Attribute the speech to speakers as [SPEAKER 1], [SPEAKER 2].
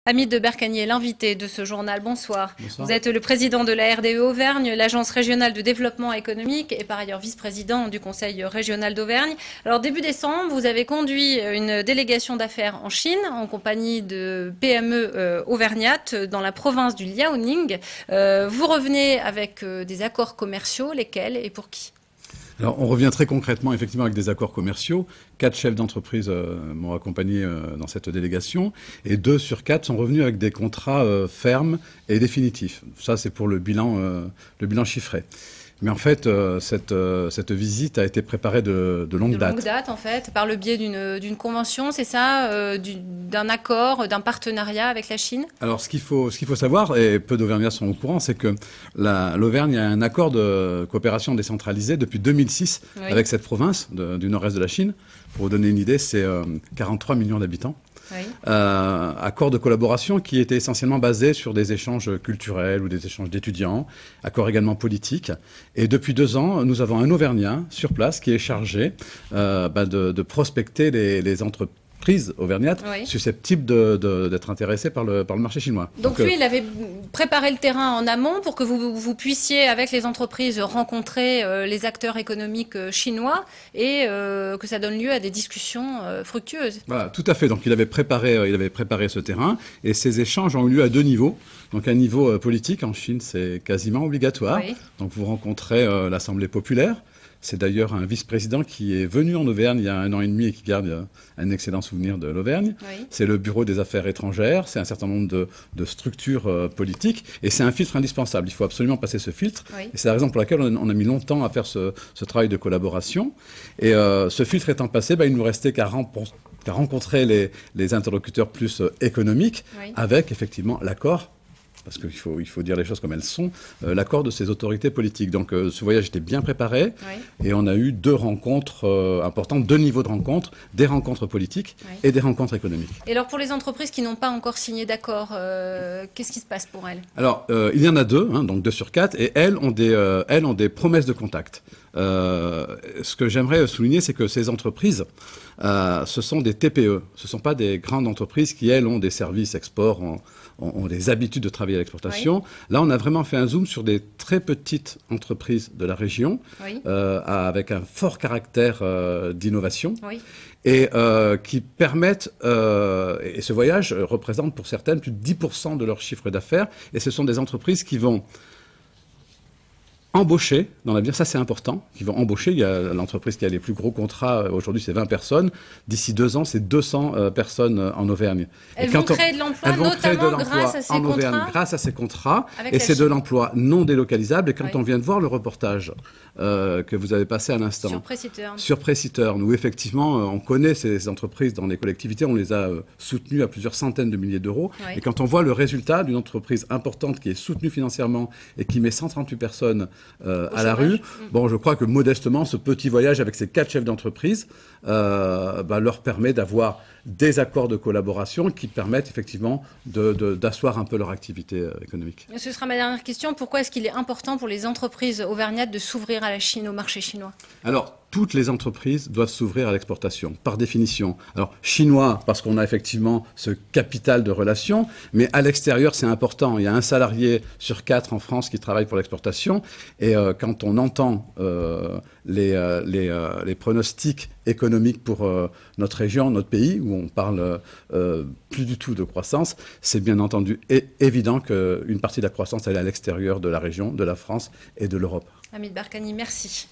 [SPEAKER 1] Hamid de Bercagnier, l'invité de ce journal, bonsoir.
[SPEAKER 2] Bonsoir.
[SPEAKER 1] Vous êtes le président de la RDE Auvergne, l'agence régionale de développement économique et par ailleurs vice-président du conseil régional d'Auvergne. Alors début décembre, vous avez conduit une délégation d'affaires en Chine en compagnie de PME auvergnates dans la province du Liaoning. Vous revenez avec des accords commerciaux, lesquels et pour qui ?
[SPEAKER 2] Alors, on revient très concrètement, effectivement, avec des accords commerciaux. 4 chefs d'entreprise m'ont accompagné dans cette délégation, et 2 sur 4 sont revenus avec des contrats fermes et définitifs. Ça, c'est pour le bilan chiffré. Mais en fait, cette visite a été préparée de longue date.
[SPEAKER 1] De longue date, en fait, par le biais d'une convention, c'est ça, d'un accord, d'un partenariat avec la Chine?
[SPEAKER 2] Alors, ce qu'il faut savoir, et peu d'Auvergnats sont au courant, c'est que l'Auvergne a un accord de coopération décentralisée depuis 2006 avec cette province du nord-est de la Chine. Pour vous donner une idée, c'est 43 millions d'habitants. Oui. Accord de collaboration qui était essentiellement basé sur des échanges culturels ou des échanges d'étudiants, accord également politique. Et depuis 2 ans, nous avons un Auvergnat sur place qui est chargé de prospecter les entreprises auvergnates susceptibles d'être intéressées par le marché chinois.
[SPEAKER 1] Donc lui, il avait préparé le terrain en amont pour que vous puissiez, avec les entreprises, rencontrer les acteurs économiques chinois et que ça donne lieu à des discussions fructueuses.
[SPEAKER 2] Voilà, tout à fait. Donc il avait préparé ce terrain et ces échanges ont eu lieu à 2 niveaux. Donc un niveau politique, en Chine, c'est quasiment obligatoire. Oui. Donc vous rencontrez l'Assemblée populaire. C'est d'ailleurs un vice-président qui est venu en Auvergne il y a 1 an et demi et qui garde un excellent souvenir de l'Auvergne. Oui. C'est le bureau des affaires étrangères, c'est un certain nombre de structures politiques et c'est un filtre indispensable. Il faut absolument passer ce filtre. Oui. Et c'est la raison pour laquelle on a mis longtemps à faire ce travail de collaboration. Et ce filtre étant passé, il ne nous restait qu'à rencontrer les interlocuteurs plus économiques avec effectivement l'accord. Parce qu'il faut dire les choses comme elles sont, l'accord de ces autorités politiques. Donc ce voyage était bien préparé et on a eu 2 rencontres importantes, 2 niveaux de rencontres, des rencontres politiques et des rencontres économiques.
[SPEAKER 1] Et alors pour les entreprises qui n'ont pas encore signé d'accord, qu'est-ce qui se passe pour elles?
[SPEAKER 2] Alors il y en a 2, donc 2 sur 4, et elles ont des promesses de contact. Ce que j'aimerais souligner, c'est que ces entreprises, ce sont des TPE. Ce ne sont pas des grandes entreprises qui, elles, ont des services export, ont des habitudes de travailler à l'exportation. Oui. Là, on a vraiment fait un zoom sur des très petites entreprises de la région, avec un fort caractère d'innovation. Oui. Et qui permettent, et ce voyage représente pour certaines plus de 10% de leur chiffre d'affaires, et ce sont des entreprises qui vont embaucher dans l'avenir, ça c'est important, qui vont embaucher. Il y a l'entreprise qui a les plus gros contrats, aujourd'hui c'est 20 personnes, d'ici 2 ans c'est 200 personnes en Auvergne.
[SPEAKER 1] Elles vont créer de l'emploi, notamment grâce à ces contrats.
[SPEAKER 2] Auvergne, grâce à ces contrats, et c'est de l'emploi non délocalisable. Et quand on vient de voir le reportage que vous avez passé à l'instant sur Préciturn, où effectivement on connaît ces entreprises dans les collectivités, on les a soutenues à plusieurs centaines de milliers d'euros, et quand on voit le résultat d'une entreprise importante qui est soutenue financièrement et qui met 138 personnes à la rue. Bon, je crois que modestement, ce petit voyage avec ces 4 chefs d'entreprise leur permet d'avoir des accords de collaboration qui permettent effectivement d'asseoir un peu leur activité économique.
[SPEAKER 1] Ce sera ma dernière question. Pourquoi est-ce qu'il est important pour les entreprises auvergnates de s'ouvrir à la Chine, au marché chinois?
[SPEAKER 2] Alors, toutes les entreprises doivent s'ouvrir à l'exportation, par définition. Alors, chinois, parce qu'on a effectivement ce capital de relations, mais à l'extérieur, c'est important. Il y a 1 salarié sur 4 en France qui travaille pour l'exportation. Et quand on entend les pronostics économiques pour notre région, notre pays, où on parle plus du tout de croissance, c'est bien entendu évident qu'une partie de la croissance, elle est à l'extérieur de la région, de la France et de l'Europe.
[SPEAKER 1] Hamid Bercagnier, merci.